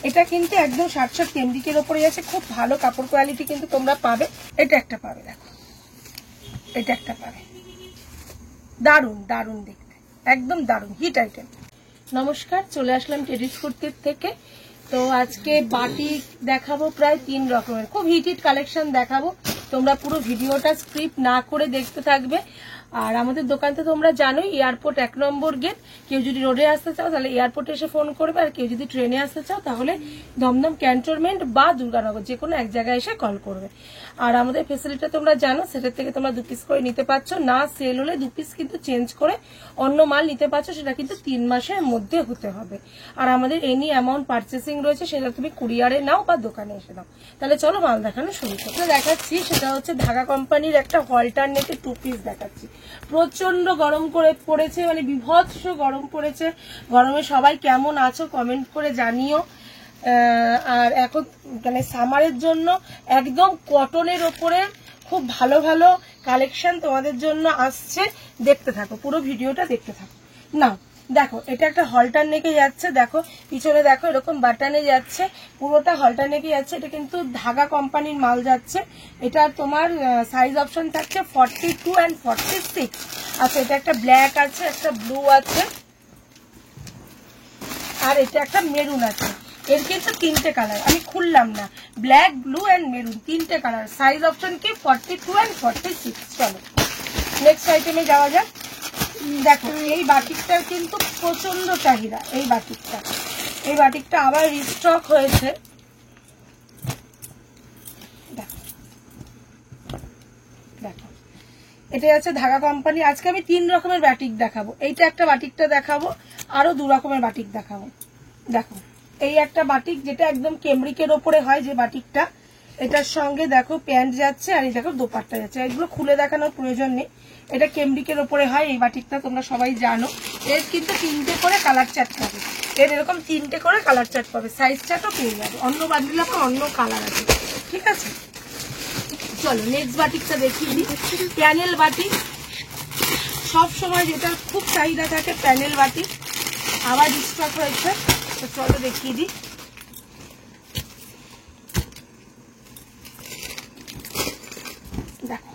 এটা কিন্তু একদম 60 কেমব্রিকের উপরে আছে, খুব ভালো কাপড় কোয়ালিটি কিন্তু তোমরা পাবে। এটা একটা পাবে, দেখো এটা একটা পাবে, দারুন দারুন দেখতে, একদম দারুন হিট আইটেম। নমস্কার, চলে আসলাম টেডিস কুর্তির থেকে। তো আজকে বাটিক দেখাবো প্রায় 3 রকমের, খুব হিট হিট কালেকশন দেখাবো। তোমরা পুরো ভিডিওটা স্ক্রিপ্ট না করে দেখতে থাকবে। আর আমাদের দোকানতে তোমরা জানোই এয়ারপোর্ট 1 নম্বর গেট। কেউ যদি রোডে আসতে চাও তাহলে এয়ারপোর্টে এসে ফোন করবে, আর কেউ যদি ট্রেনে আসতে চাও তাহলে দমদম ক্যান্টনমেন্ট বা দুর্গানগর যে কোনো এক জায়গায় এসে কল করবে। আর আমাদের ফেসিলিটিটা তোমরা জানো, সেটার থেকে তোমরা 2 পিস করে নিতে পারছো, না সেল হলে 2 পিস কিন্তু চেঞ্জ করে অন্য মাল নিতে পারছো, সেটা কিন্তু 3 মাসের মধ্যে হতে হবে। আর আমাদের এনি অ্যামাউন্ট পারচেসিং রয়েছে, সেটা তুমি কুরিয়ারে নাও বা দোকানে এসে দাও। তাহলে চলো মাল দেখানো শুরু করতে দেখাচ্ছি। সেটা হচ্ছে ঢাকা কোম্পানির একটা অল্টারনেটিভ 2 পিস দেখাচ্ছি। প্রচন্ড গরম করে পড়েছে, মানে বিভৎস গরম পড়েছে। গরমে সবাই কেমন আছো কমেন্ট করে জানিও। আর এখন মানে সামারের জন্য একদম কটনের ওপরে খুব ভালো ভালো কালেকশন তোমাদের জন্য আসছে, দেখতে থাকো, পুরো ভিডিওটা দেখতে থাকো। না দেখো, এটা একটা হলটার নেকে যাচ্ছে, দেখো পিছনে দেখো এরকম বাটনে যাচ্ছে, পুরোটা হলটার নেকে যাচ্ছে। এটা কিন্তু ঢাকা কোম্পানির মাল যাচ্ছে। এটা তোমার সাইজ অপশন থাকছে 42 and 46। আচ্ছা, এটা একটা ব্ল্যাক আছে, একটা ব্লু আছে, আর এটা একটা মেরুন আছে। এর কিন্তু 3টে কালার, আমি খুললাম না, ব্ল্যাক, ব্লু এন্ড মেরুন, 3টে কালার। সাইজ অপশন কি 42 and 46। চলো নেক্সট আইটেমে যাওয়া যাক। দেখো এই বাটিকটার কিন্তু প্রচন্ড চাহিদা। এই বাটিকটা আবার রিস্টক হয়েছে। দেখো দেখো, এটা আছে ঢাকা কোম্পানি। আজকে আমি 3 রকমের বাটিক দেখাবো। এইটা একটা বাটিকটা দেখাবো, আরো 2 রকমের বাটিক দেখাবো। দেখো এই একটা বাটিক, যেটা একদম কেমব্রিকের ওপরে হয় যে বাটিকটা, এটার সঙ্গে দেখো প্যান্ট যাচ্ছে, আর এই দেখো দোপাট্টা যাচ্ছে। এগুলো খুলে দেখানোর প্রয়োজন নেই, এটা কেমব্রিকের ওপরে হয় এই বাটিকটা, তোমরা সবাই জানো। এর কিন্তু 3টে করে কালার চার্ট পাবে, এর এরকম 3টে করে কালার চার্ট পাবে, সাইজ চার্টও পেয়ে যাবে। অন্য বান্ডিল আবার অন্য কালার আছে, ঠিক আছে। চলো নেক্সট বাটিকটা দেখিয়ে দিই। প্যানেল বাটিক, সব সময় যেটা খুব চাহিদা থাকে, প্যানেল বাটিক আবার স্টক হয়েছে। তো চলো দেখিয়ে দিই। দেখো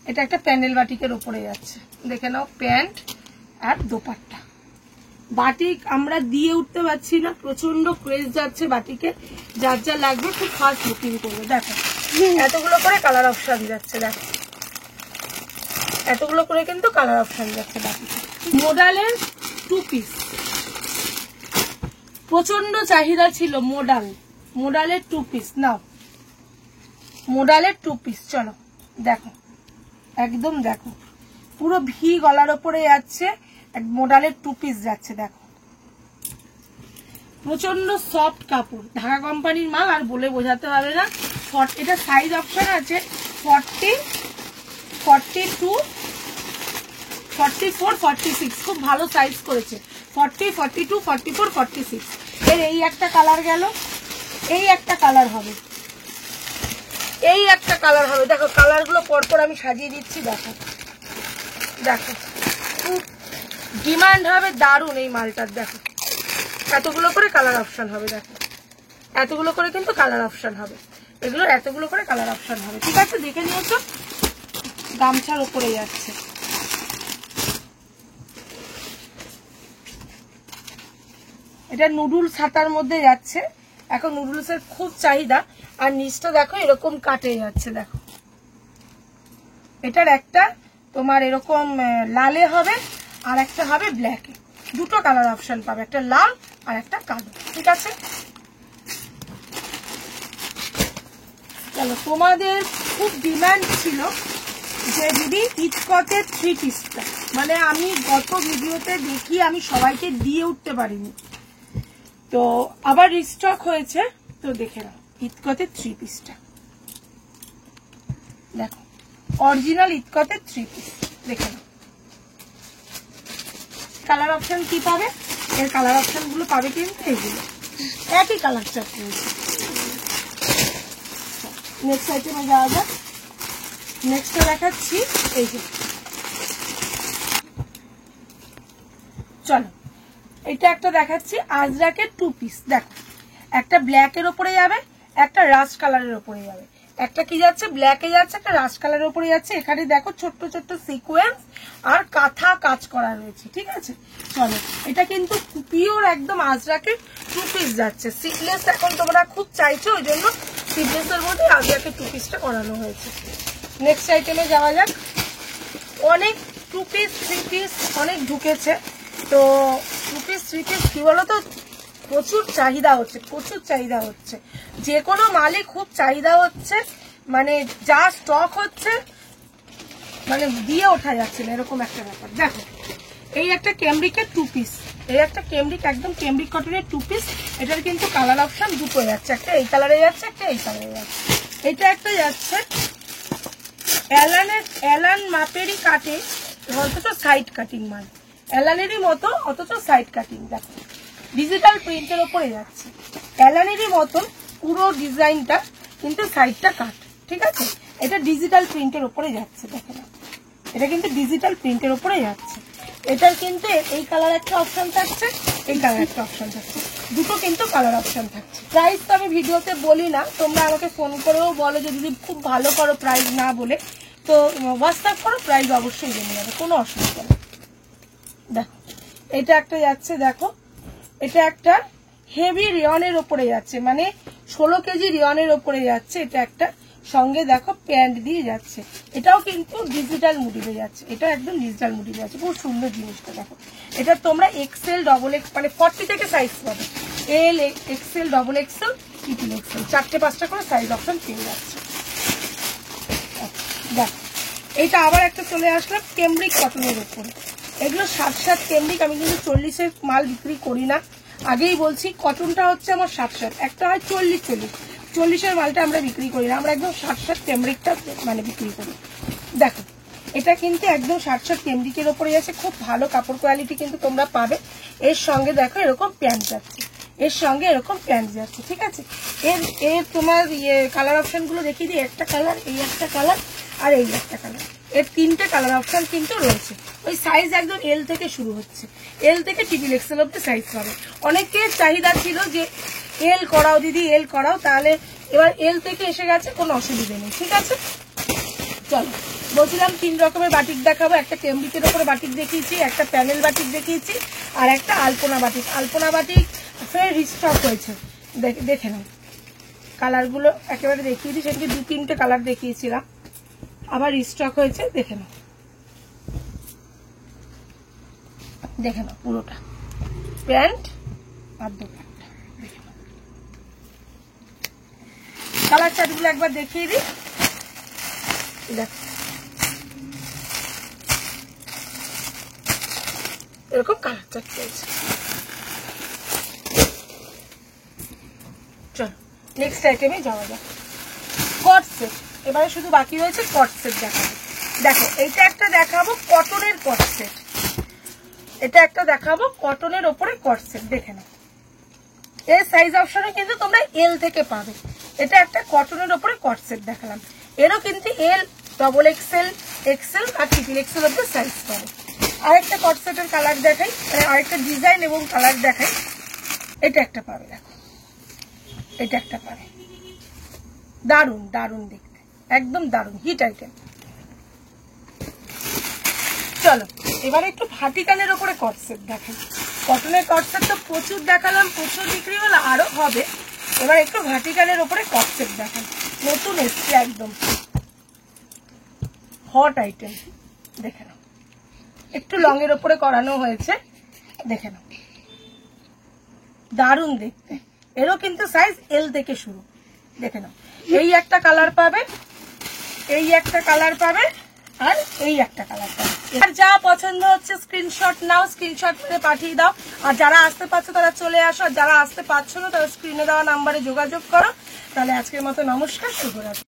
এটা একটা প্যানেল বাটিকের উপরে যাচ্ছে, দেখে নাও প্যান্ট আর দোপাট্টা। বাটিক আমরা দিয়ে উঠতে পারছি না, প্রচন্ড ক্রেজ যাচ্ছে বাটিকে। যার যা লাগবে খুব ফাস্ট বুকিং করবে। দেখো এতগুলো করে কালার অপশন যাচ্ছে, দেখো এতগুলো করে কিন্তু কালার অপশন যাচ্ছে বাটিকে। মোডালের 2 পিস প্রচন্ড চাহিদা ছিল, মোডালের 2 পিস নাও, মোডালের 2 পিস। চলো দেখো, একদম দেখো পুরো ভি গলার ওপরে যাচ্ছে, মোডালের 2 পিস যাচ্ছে। দেখো প্রচন্ড সফট কাপড়, ঢাকা কোম্পানির মাল, আর বলে বোঝাতে হবে না। এটা সাইজ অপশন আছে 40, 42, 44, 46, খুব ভালো সাইজ করেছে। 40, 42, 44, 46। এর এই একটা কালার গেল, এই একটা কালার হবে, এই একটা কালার হবে। দেখো কালারগুলো পরপর আমি সাজিয়ে দিচ্ছি। দেখো দেখো খুব ডিমান্ড হবে, দারুণ এই মালটার। দেখো এতগুলো করে কালার অপশন হবে, দেখো এতগুলো করে কিন্তু কালার অপশন হবে, এগুলোর এতগুলো করে কালার অপশন হবে, ঠিক আছে। দেখে নিয়েছো, গামছার উপরে যাচ্ছে। এটা নুডলস হাতার মধ্যে যাচ্ছে, এখন নুডলসের খুব চাহিদা। আর নিচটা দেখো এরকম কাটে যাচ্ছে। দেখো এটার একটা তোমার এরকম লালে হবে, আর একটা হবে ব্ল্যাকে, 2টো কালার অপশন পাবে, একটা লাল আর একটা কালো, ঠিক আছে। চলো, তোমাদের খুব ডিমান্ড ছিল যে দিদি ইটকটের 3 পিসটা, মানে আমি গত ভিডিওতে দেখি আমি সবাইকে দিয়ে উঠতে পারিনি, তো আবার রিস্টক হয়েছে। তো দেখে নাও ইটকটের 3 পিসটা, দেখো অরিজিনাল ইটকটের 3 পিস, দেখে নাও। কালার অপশন কি পাবে, এর কালার অপশন গুলো পাবে কিন্তু এগুলো একই কালার চার্ট রয়েছে। নেক্সট আইটেমে যাওয়া যাক। নেক্সটে দেখাচ্ছি এই যে, চলো এটা একটা দেখাচ্ছি আজরাকের 2 পিস। দেখো একটা ব্ল্যাকের ওপরে যাবে, একটা রাস্ট কালারের ওপরে যাবে, একটা কি যাচ্ছে ব্ল্যাকে যাচ্ছে, একটা রাস্ট কালারের উপরে যাচ্ছে। এখানে দেখো ছোট্ট ছোট্ট সিকোয়েন্স আর কাঁথা কাজ করা রয়েছে, ঠিক আছে। চলো, এটা কিন্তু পিওর একদম আজরাকের 2 পিস যাচ্ছে। সিকলেস এখন তোমরা খুব চাইছো, ওই জন্য সিকলেসের মধ্যে আজরাকের 2 পিসটা করানো হয়েছে। নেক্সট আইটেমে যাওয়া যাক। অনেক 2 পিস 3 পিস অনেক ঢুকেছে, তো 2 পিস 3 পিস কি বলতো প্রচুর চাহিদা হচ্ছে, প্রচুর চাহিদা হচ্ছে। যে কোনো মালই খুব চাহিদা হচ্ছে, মানে যা স্টক হচ্ছে মানে দিয়ে ওঠা যাচ্ছে না, এরকম একটা ব্যাপার। দেখো এই একটা ক্যামব্রিকের 2 পিস, এই একটা ক্যামব্রিক একদম ক্যামব্রিক কটনের 2 পিস। এটার কিন্তু কালার অপশন দুটো যাচ্ছে, একটা এই কালারে যাচ্ছে, একটা এই কালারে যাচ্ছে। এটা একটা যাচ্ছে অ্যালান মাপেরই কাটে, অথচ সাইড কাটিং মাল, অ্যালানেরই মতো অথচ সাইড কাটিং। দেখো ডিজিটাল প্রিন্টের ওপরে যাচ্ছে, অ্যালানেরই মতন পুরো ডিজাইনটা কিন্তু সাইডটা কাট, ঠিক আছে। এটা ডিজিটাল প্রিন্টের ওপরে যাচ্ছে, দেখো না, এটা কিন্তু ডিজিটাল প্রিন্টের ওপরে যাচ্ছে। এটার কিন্তু এই কালার একটা অপশন থাকছে, এই কালার একটা অপশন থাকছে, দুটো কিন্তু কালার অপশন থাকছে। প্রাইস তো আমি ভিডিওতে বলি না, তোমরা আমাকে ফোন করেও বলো যে যদি খুব ভালো করো প্রাইস না বলে, তো হোয়াটসঅ্যাপ করো, প্রাইস অবশ্যই জেনে যাবে, কোনো অসুবিধা নেই। দেখো এটা একটা যাচ্ছে, দেখো এটা একটা হেভি রিয়নের ওপরে যাচ্ছে, মানে 16 কেজি রিয়নের ওপরে যাচ্ছে। এটা একটা সঙ্গে দেখো প্যান্ট দিয়ে যাচ্ছে, এটাও কিন্তু ডিজিটাল মোটিভে যাচ্ছে, এটা একদম ডিজিটাল মোটিভে যাচ্ছে, খুব সুন্দর জিনিসটা। দেখো এটা তোমরা এক্সেল ডবল এক্স মানে 40 থেকে সাইজ পাবে, L XL double XL triple XL, 4টে 5টা করে সাইজ অপশন পেয়ে যাচ্ছে। দেখো এইটা আবার একটা চলে আসলাম ক্যামব্রিক কটনের উপরে, এগুলো 7 ক্যামব্রিক। আমি কিন্তু 40-এর মাল বিক্রি করি না, আগেই বলছি। কটনটা হচ্ছে আমার 7 একটা হয় 40-40-এর মালটা আমরা বিক্রি করি না, আমরা একদম 7 ক্যামব্রিকটা মানে বিক্রি করি। দেখো এটা কিন্তু একদম 7 ক্যামব্রিকের ওপরে আছে, খুব ভালো কাপড় কোয়ালিটি কিন্তু তোমরা পাবে। এর সঙ্গে দেখো এরকম প্যান্ট যাচ্ছে, এর সঙ্গে এরকম প্যান্ট যাচ্ছে, ঠিক আছে। এর তোমার কালার অপশনগুলো দেখিয়ে দিই। একটা কালার, এই একটা কালার, আর এই একটা কালার, এর 3টে কালার অপশন কিন্তু রয়েছে। ওই সাইজ একদম এল থেকে শুরু হচ্ছে, এল থেকে ট্রিপল এক্সেল অব্দি সাইজ পাবে। অনেকের চাহিদা ছিল যে এল করাও দিদি, এল করাও, তাহলে এবার এল থেকে এসে গেছে, কোনো অসুবিধা নেই, ঠিক আছে। চলো, বলছিলাম 3 রকমের বাটিক দেখাবো। একটা ক্যামব্রিকের ওপরে বাটিক দেখিয়েছি, একটা প্যানেল বাটিক দেখিয়েছি, আর একটা আলপনা বাটিক। আলপনা বাটিক ফের রিস্টক হয়েছে, দেখে নাও কালারগুলো একেবারে দেখিয়ে দিই। সেদিকে 2-3টে কালার দেখিয়েছিলাম, আবার রিস্টক হয়েছে, দেখে নাও, দেখে নাও পুরোটা প্যান্ট আর দোপাট্টা, দেখে নাও। কালার চার্টগুলো একবার দেখিয়ে দিই। দেখো এরকম কালার চার্ট পেয়েছে। চলো নেক্সট আইটেমে যাওয়া যাক। কট সেট, এবারে শুধু বাকি রয়েছে কট সেট দেখাবো। দেখো এইটা একটা দেখাবো কটনের কট সেট, এটা একটা দেখাবো কটনের ওপরে কট সেট, দেখে নাও। এর সাইজ অপশনে কিন্তু তোমরা এল থেকে পাবে। এটা একটা কটনের ওপরে কট সেট দেখালাম, এরও কিন্তু এল ডবল এক্সেল এক্সেল আর ট্রিপল এক্সেল অব্দি সাইজ পাবে। আরেকটা কট সেটের কালার দেখাই, মানে আরেকটা ডিজাইন এবং কালার দেখাই। এটা একটা পাবে, দেখো এটা একটা পাবে, দারুন দারুন দেখতে, একদম দারুন হিট আইটেম। চলো এবারে একটু ভাটিকানের ওপরে কট সেট দেখাই। কটনের কট সেট তো প্রচুর দেখালাম, প্রচুর বিক্রি হলো, আরো হবে। এবার একটু ভাটিকানের ওপরে কট সেট দেখাই, নতুন এসছে, একদম হট আইটেম, দেখে নাও। একটু লং এর ওপরে করানো হয়েছে, দেখে নাও, দারুন দেখতে। এরও কিন্তু সাইজ এল থেকে শুরু, দেখে নাও। এই একটা কালার পাবে, এই একটা কালার পাবে, আর এই একটা কালার পাবে। আর যা পছন্দ হচ্ছে স্ক্রিনশট নাও, স্ক্রিনশট করে পাঠিয়ে দাও। আর যারা আসতে পারছো তারা চলে আসো, আর যারা আসতে পারছো না তারা স্ক্রিনে দেওয়া নাম্বারে যোগাযোগ করো। তাহলে আজকের মতো নমস্কার, শুভরাত্রি।